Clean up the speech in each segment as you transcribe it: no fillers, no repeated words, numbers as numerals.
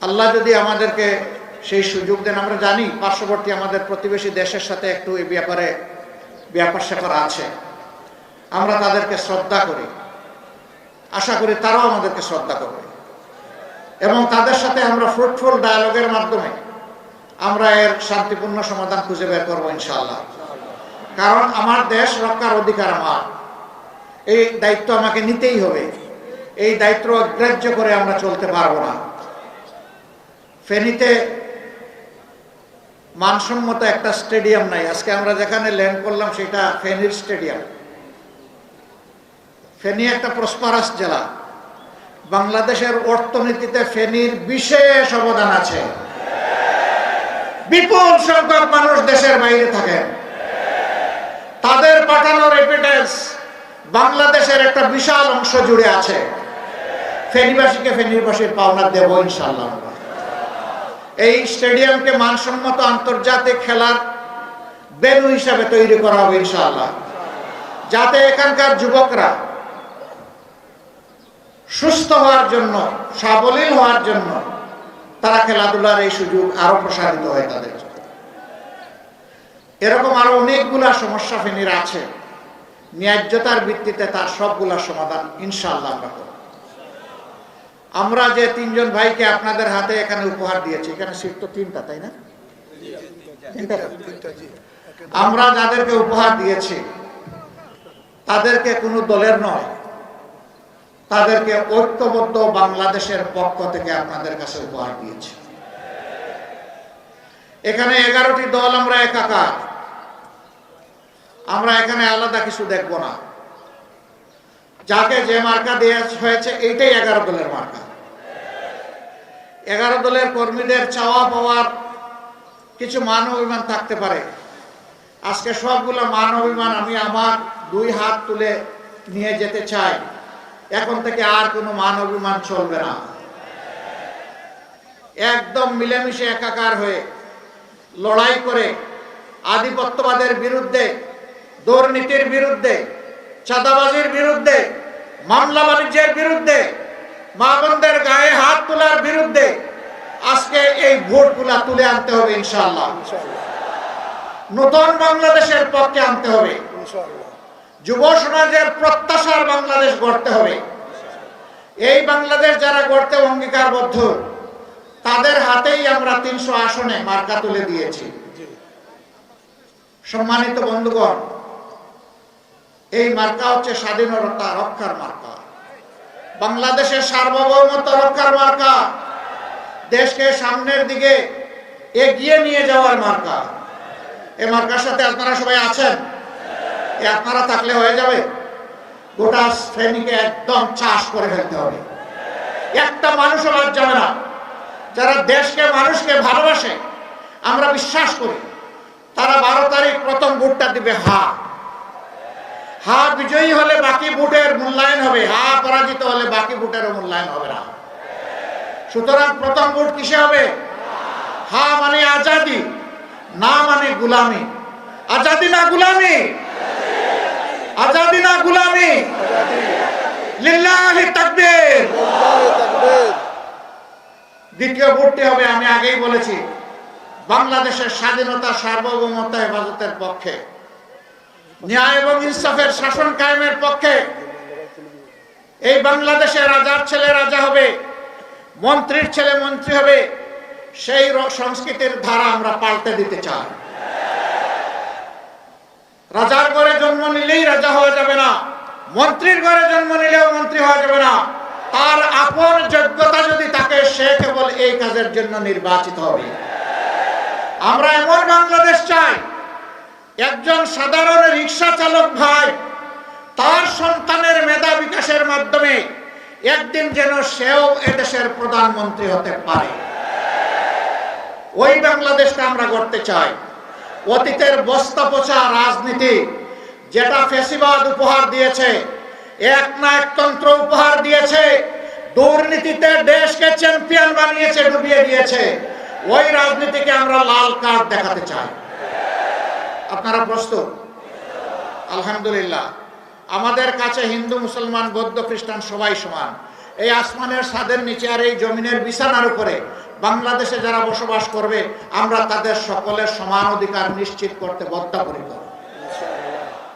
আল্লাহ যদি আমাদেরকে সেই সুযোগ দেন, আমরা জানি পার্শ্ববর্তী আমাদের প্রতিবেশী দেশের সাথে একটু এই ব্যাপারে ব্যাপার স্যাপার আছে, আমরা তাদেরকে শ্রদ্ধা করি, আশা করি তারাও আমাদেরকে শ্রদ্ধা করবে এবং তাদের সাথে আমরা ফ্রুটফুল ডায়ালগের মাধ্যমে আমরা এর শান্তিপূর্ণ সমাধান খুঁজে বের করবো ইনশাআল্লাহ। কারণ আমার দেশ রক্ষার অধিকার আমার, এই দায়িত্ব আমাকে নিতেই হবে। এই দায়িত্ব অগ্রাহ্য করে আমরা চলতে পারবো না। ফেনীতে মানসম্মত একটা স্টেডিয়াম নাই। আজকে আমরা যেখানে ল্যান্ড করলাম সেটা ফেনীর স্টেডিয়াম। ফেনী একটা প্রসপারাস জেলা, বাংলাদেশের অর্থনীতিতে ফেনীর বিশেষ অবদান আছে। বিপুল সংখ্যক মানুষ দেশের বাইরে থাকেন, তাদের পাঠানো রেমিটেন্স বাংলাদেশের একটা বিশাল অংশ জুড়ে আছে। ফেনীবাসীকে ফেনীবাসীর পাওনা দেব ইনশাআল্লাহ। এই স্টেডিয়ামকে মানসম্মত আন্তর্জাতিক খেলার ভেন্যু হিসাবে তৈরি করা হবে ইনশাআল্লাহ, যাতে এখানকার যুবকরা সুস্থ হওয়ার জন্য, সাবলীল হওয়ার জন্য তারা খেলাধুলার এই সুযোগ আরো প্রসারিত হয় তাদের। এরকম আরো অনেকগুলা সমস্যা ফেনীর আছে, ন্যায্যতার ভিত্তিতে তার সবগুলা সমাধান ইনশাআল্লাহ আমরা করব। আমরা যে তিনজন ভাইকে আপনাদের হাতে এখানে উপহার দিয়েছি, এখানে সিট তো তিনটা, তাই না? আমরা যাদেরকে উপহার দিয়েছি তাদেরকে কোনো দলের নয়, তাদেরকে ঐক্যবদ্ধ বাংলাদেশের পক্ষ থেকে আপনাদের কাছে উপহার দিয়েছি। এখানে 11টি দল, আমরা একাকার, আমরা এখানে আলাদা কিছু দেখব না। যাকে যে মার্কা দেওয়া হয়েছে এইটাই 11 দলের মার্কা। 11 দলের কর্মীদের চাওয়া পাওয়ার কিছু মান অভিমান থাকতে পারে। আজকে সবগুলো মান অভিমান আমি আমার 2 হাত তুলে নিয়ে যেতে চাই। এখন থেকে আর কোনো মান অভিমান চলবে না। একদম মিলেমিশে একাকার হয়ে লড়াই করে আধিপত্যবাদের বিরুদ্ধে, দুর্নীতির বিরুদ্ধে, চাঁদাবাজির বিরুদ্ধে, মামলা বাণিজ্যের বিরুদ্ধে, মা বোনদের গায়ে হাত তোলার বিরুদ্ধে আজকে এই ভোটগুলা তুলে আনতে হবে ইনশাআল্লাহ। নতুন বাংলাদেশের পক্ষে আনতে হবে। যুব সমাজের প্রত্যাশার বাংলাদেশ গড়তে হবে। এই বাংলাদেশ যারা গড়তে অঙ্গীকারবদ্ধ, তাদের হাতেই আমরা 300 আসনে মার্কা তুলে দিয়েছি। সম্মানিত বন্ধুগণ, এই মার্কা হচ্ছে স্বাধীনতা রক্ষার মার্কা, বাংলাদেশের সার্বভৌমত্ব রক্ষার মার্কা, দেশকে সামনের দিকে এগিয়ে নিয়ে যাওয়ার মার্কা। এই মার্কার সাথে আপনারা সবাই আছেন? আপনারা থাকলে হয়ে যাবে? গোটা ফেনীকে একদম চাষ করে ফেলতে হবে। একটা মানুষও বাদ যাবে না। যারা দেশকে, মানুষকে ভালোবাসে, আমরা বিশ্বাস করি, তারা 12 তারিখ প্রথম ভোটটা দিবে হা। হা বিজয়ী হলে বাকি ভোটের মূল্যায়ন হবে, হা পরাজিত হলে বাকি ভোটেরও মূল্যায়ন হবে না। সুতরাং প্রথম ভোট কিসে হবে? হা মানে আজাদি, না মানে গুলামি। আজাদি না গুলামি? আজাদি না গুলামি? লিল্লাহি তাকবীর। দ্বিতীয় ভোটটি হবে, আমি আগেই বলেছি, বাংলাদেশের স্বাধীনতা, সার্বভৌমত্ব হেফাজতের পক্ষে, ন্যায় এবং ইনসাফের শাসন কায়েমের পক্ষে। এই বাংলাদেশে রাজার ছেলে রাজা হবে, মন্ত্রীর ছেলে মন্ত্রী হবে। সেই সংস্কৃতির ধারা আমরা পাল্টে দিতে চাই। রাজার ঘরে জন্ম নিলেই রাজা হওয়া যাবে না, মন্ত্রীর ঘরে জন্ম নিলেও মন্ত্রী হওয়া যাবে না। তার আপন যোগ্যতা যদি থাকে, সে কেবল এই কাজের জন্য নির্বাচিত হবে। আমরা এমন বাংলাদেশ চাই, একজন সাধারণ রিক্সা চালক ভাই তার সন্তানের মেধা বিকাশের মাধ্যমে একদিন যেন সেও এদেশের প্রধানমন্ত্রী হতে পারে। ওই বাংলাদেশটা আমরা গড়তে চাই। অতীতের বস্তা পচা রাজনীতি, যেটা ফ্যাসিবাদ উপহার দিয়েছে, একনায়কতন্ত্র উপহার দিয়েছে, দুর্নীতিতে দেশকে চ্যাম্পিয়ন বানিয়েছে, ডুবিয়ে দিয়েছে, ওই রাজনীতিকে আমরা লাল কার্ড দেখাতে চাই। আপনারা প্রস্তুত? আলহামদুলিল্লাহ। আমাদের কাছে হিন্দু, মুসলমান, বৌদ্ধ, খ্রিস্টান সবাই সমান। এই আসমানের ছাদের নিচে আর এই জমিনের বিছানার উপরে বাংলাদেশে যারা বসবাস করবে আমরা তাদের সকলের সমান অধিকার নিশ্চিত করতে বদ্ধপরিকর।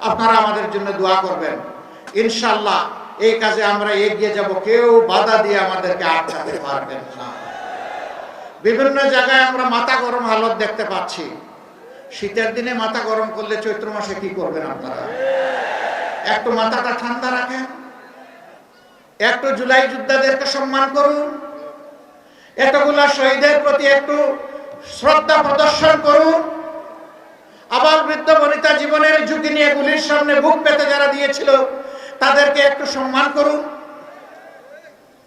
আপনারা আমাদের জন্য দোয়া করবেন, ইনশাআল্লাহ এই কাজে আমরা এগিয়ে যাব, কেউ বাধা দিয়ে আমাদেরকে আটকাতে পারবেন না। বিভিন্ন জায়গায় আমরা মাথা গরম হালত দেখতে পাচ্ছি। শীতের দিনে মাথা গরম করলে চৈত্র মাসে কি করবেন আপনারা? একটু মাথাটা ঠান্ডা রাখেন, একটু জুলাই যোদ্ধাদেরকে সম্মান করুন, এতগুলা শহীদের প্রতি একটু শ্রদ্ধা প্রদর্শন করুন। আবার বৃদ্ধ বনিতা জীবনের ঝুঁকি নিয়ে গুলির সামনে বুক পেতে যারা দিয়েছিল তাদেরকে একটু সম্মান করুন।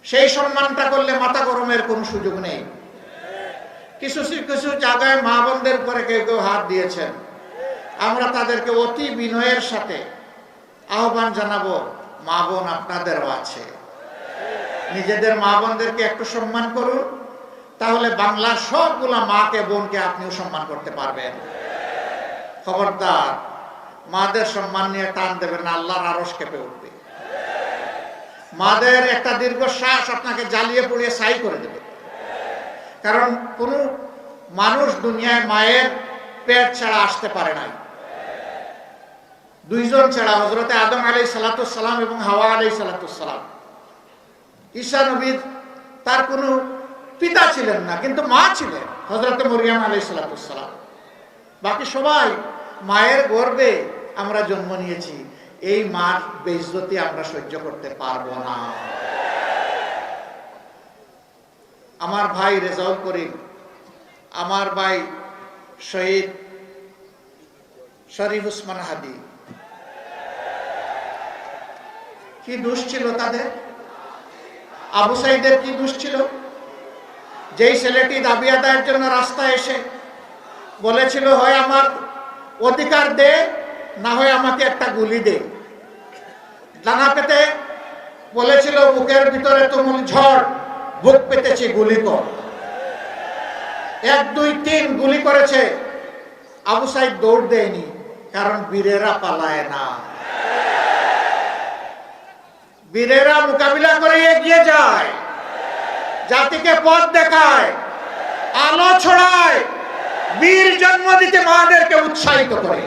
সেই সম্মানটা করলে মাথা গরমের কোনো সুযোগ নেই। কিছু কিছু জায়গায় মা বোনদের উপরে কেউ কেউ হাত দিয়েছেন, আমরা তাদেরকে অতি বিনয়ের সাথে আহ্বান জানাবো, মা বোন আপনাদেরও আছে, নিজেদের মা বোনদেরকে একটু সম্মান করুন, তাহলে বাংলার সবগুলা মাকে বোনকে আপনিও সম্মান করতে পারবেন। খবরদার মাদের সম্মান নিয়ে টান দেবেন না, আল্লাহর আরশ কেঁপে উঠবে। মাদের একটা দীর্ঘশ্বাস আপনাকে জ্বালিয়ে পুড়িয়ে ছাই করে দেবে। কারণ কোন মানুষ দুনিয়ায় মায়ের পেট ছাড়া আসতে পারে নাই, দুইজন ছাড়া, হযরতে আদম আলাইহিস সালাম এবং হাওয়া আলাইহিস সালাম। ঈসা নবী তার কোনো পিতা ছিলেন না, কিন্তু মা ছিলেন, হযরতে মরিয়ম আলাইহিস সালাম। বাকি সবাই মায়ের গর্ভে আমরা জন্ম নিয়েছি। এই মার বেইজ্জতি আমরা সহ্য করতে পারবো না। আমার ভাই রেজাউল করিম, আমার ভাই শহীদ শরীফ উসমান হাদি, কি দোষ ছিল তাদের? আবু সাইদের কি দোষ ছিল? যেই ছেলেটি দাবি আদায়ের জন্য রাস্তায় এসে বলেছিল, হয় আমার অধিকার দে, না হয় আমাকে একটা গুলি দে। ডানা পেতে বলেছিল, বুকের ভিতরে তুমুল ঝড়, বুক পেতেছি, গুলি কর। 1, 2, 3 গুলি করেছে। আবু সাইদ দৌড় দেয়নি, কারণ বীরেরা পালায় না, বীরেরা মোকাবিলা করে এগিয়ে যায়, জাতিকে পথ দেখায়, আলো ছড়ায়, বীর জন্ম দিতে মাদেরকে উৎসাহিত করে।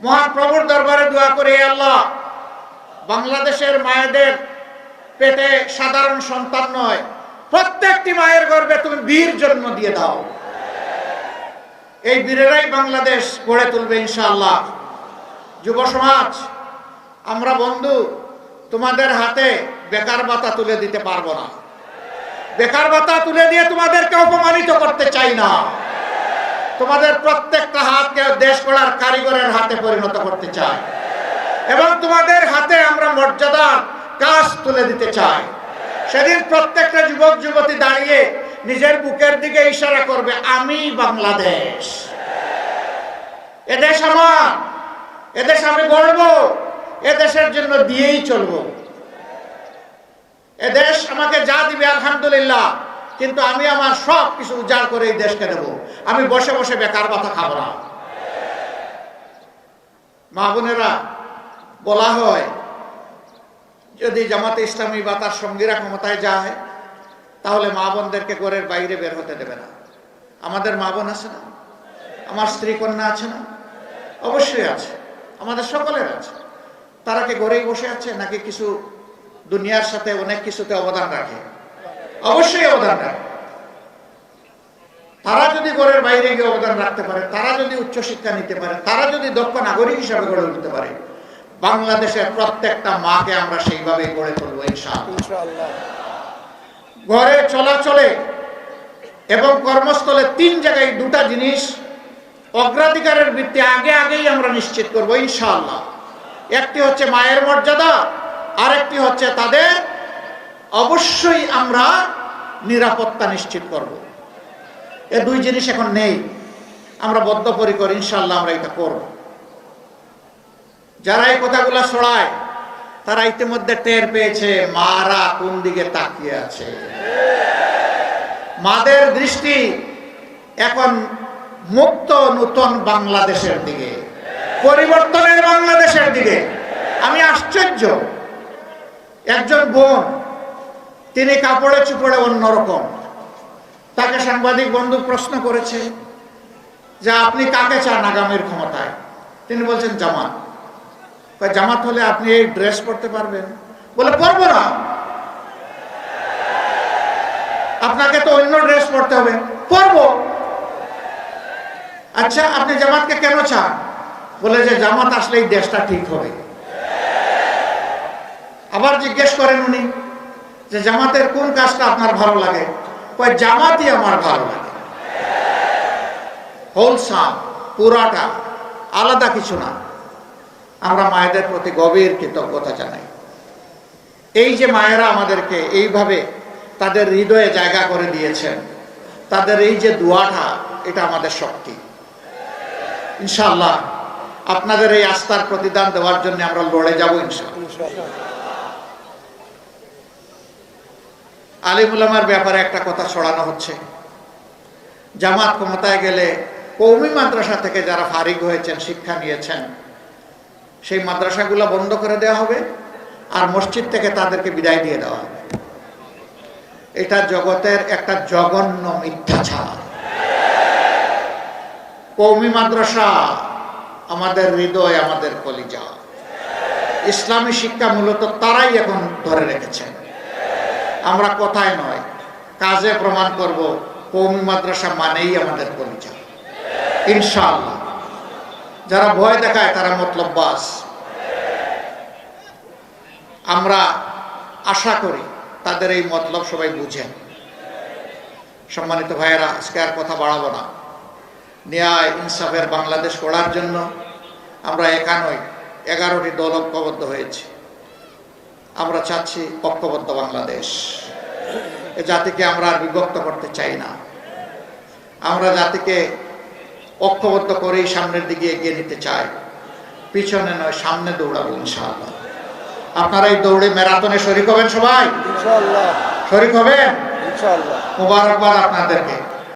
মহাপ্রভুর দরবারে দোয়া করে, আল্লাহ বাংলাদেশের মায়েদের পেটে সাধারণ সন্তান নয়, প্রত্যেকটি মায়ের গর্ভে তুমি বীর জন্ম দিয়ে দাও। এই বীরেরাই বাংলাদেশ গড়ে তুলবে ইনশাআল্লাহ। যুব সমাজ, আমরা বন্ধু তোমাদের হাতে বেকার ভাতা তুলে দিতে পারবো না। বেকার ভাতা তুলে দিয়ে তোমাদেরকে অপমানিত করতে চাই না। তোমাদের প্রত্যেকটা হাতকে দেশ গড়ার কারিগরের হাতে পরিণত করতে চাই, এবং তোমাদের হাতে আমরা মর্যাদার কাজ তুলে দিতে চাই। সেদিন প্রত্যেকটা যুবক যুবতী দাঁড়িয়ে নিজের বুকের দিকে ইশারা করবে, আমি বাংলাদেশ, এদেশ আমার, এদেশ আমি গড়ব, এদেশের জন্য দিয়েই চলবো। এদেশ আমাকে যা দিবে আলহামদুলিল্লাহ, কিন্তু আমি আমার সব কিছু উজাড় করে এই দেশকে দেব। আমি বসে বসে বেকার ভাতা খাবো না। মা বোনেরা, বলা হয় যদি জামাতে ইসলামী বা তার সঙ্গীরা ক্ষমতায় যায়, তাহলে মা বোনদেরকে ঘরের বাইরে বের হতে দেবে না। আমাদের মা বোন আছে না? আমার স্ত্রী কন্যা আছে না? অবশ্যই আছে, আমাদের সকলের আছে। তারা কি ঘরেই বসে আছে, নাকি কিছু দুনিয়ার সাথে অনেক কিছুতে অবদান রাখে? অবশ্যই অবদান রাখে। তারা যদি ঘরের বাইরে গিয়ে অবদান রাখতে পারে, তারা যদি উচ্চশিক্ষা নিতে পারে, তারা যদি দক্ষ নাগরিক হিসাবে গড়ে উঠতে পারে, বাংলাদেশের প্রত্যেকটা মাকে আমরা সেইভাবে গড়ে তুলবো ইনশাআল্লাহ। ঘরে চলাচলে এবং কর্মস্থলে 3 জায়গায় 2টা জিনিস অগ্রাধিকারের ভিত্তি আগেই আমরা নিশ্চিত করবো ইনশাআল্লাহ। একটি হচ্ছে মায়ের মর্যাদা, আরেকটি হচ্ছে তাদের অবশ্যই আমরা নিরাপত্তা নিশ্চিত করব। এই 2 জিনিস এখন নেই, আমরা বদ্ধপরিকর, ইনশাআল্লাহ আমরা এটা করব। যারা এই কথাগুলো ছড়ায় তারা ইতিমধ্যে টের পেয়েছে মারা কোন দিকে তাকিয়ে আছে। মাদের দৃষ্টি এখন মুক্ত নতুন বাংলাদেশের দিকে, পরিবর্তনের বাংলাদেশের দিকে। আমি আশ্চর্য, একজন বোন তিনি কাপড়ে চুপড়ে অন্যরকম। তাকে সাংবাদিক বন্ধু প্রশ্ন করেছে যে আপনি কাকে চান আগামীর ক্ষমতায়? তিনি বলছেন জামাত। জামাত হলে আপনি এই ড্রেস পরতে পারবেন? বলে পরবো না, আপনাকে তো অন্য ড্রেস পরতে হবে। পরবো। আচ্ছা, আপনি জামাতকে কেন চান? বলে যে জামাত আসলেই দেশটা ঠিক হবে। আবার জিজ্ঞেস করেন উনি যে জামাতের কোন কাজটা আপনার ভালো লাগে? কয় জামাতই আমার ভালো লাগে। হোলসাম, পুরাটা, আলাদা কিছু না। আমরা মায়েদের প্রতি গভীর কৃতজ্ঞতা জানাই। এই যে মায়েরা আমাদেরকে এইভাবে তাদের হৃদয়ে জায়গা করে দিয়েছেন, তাদের এই যে দোয়াটা, এটা আমাদের শক্তি। ইনশাআল্লাহ আপনাদের এই আস্থার প্রতিদান দেওয়ার জন্য আমরা লড়ে যাব ইনশাআল্লাহ। আলিম উলামার ব্যাপারে একটা কথা ছড়ানো হচ্ছে, জামাত ক্ষমতায় গেলে কওমি মাদ্রাসা থেকে যারা ফারিগ হয়েছেন, শিক্ষা নিয়েছেন, সেই মাদ্রাসাগুলো বন্ধ করে দেওয়া হবে আর মসজিদ থেকে তাদেরকে বিদায় দিয়ে দেওয়া হবে। এটা জগতের একটা জঘন্য মিথ্যাচার। কওমি মাদ্রাসা আমাদের হৃদয়, আমাদের কলিজা। ইসলামী শিক্ষা মূলত তারাই এখন ধরে রেখেছেন। আমরা কথায় নয়, কাজে প্রমাণ করব কওমি মাদ্রাসা মানেই আমাদের কলিজা ইনশাআল্লাহ। যারা ভয় দেখায় তারা মতলববাজ। আমরা আশা করি তাদের এই মতলব সবাই বুঝেন। সম্মানিত ভাইয়েরা, আজকে আর কথা বাড়াবো না। ন্যায় ইনসাফের বাংলাদেশ গড়ার জন্য আমরা একা নই, 11টি দল ঐক্যবদ্ধ হয়েছে। আমরা চাচ্ছি ঐক্যবদ্ধ বাংলাদেশ। এ জাতিকে আমরা আর বিভক্ত করতে চাই না। আমরা জাতিকে ঐক্যবদ্ধ করেই সামনের দিকে এগিয়ে নিতে চাই, পিছনে নয়, সামনে দৌড়াবো ইনশাআল্লাহ। আপনারা এই দৌড়ে ম্যারাথনে শরীক হবেন? সবাই ইনশাআল্লাহ শরীক হবেন ইনশাআল্লাহ। মুবারকবাদ আপনাদেরকে।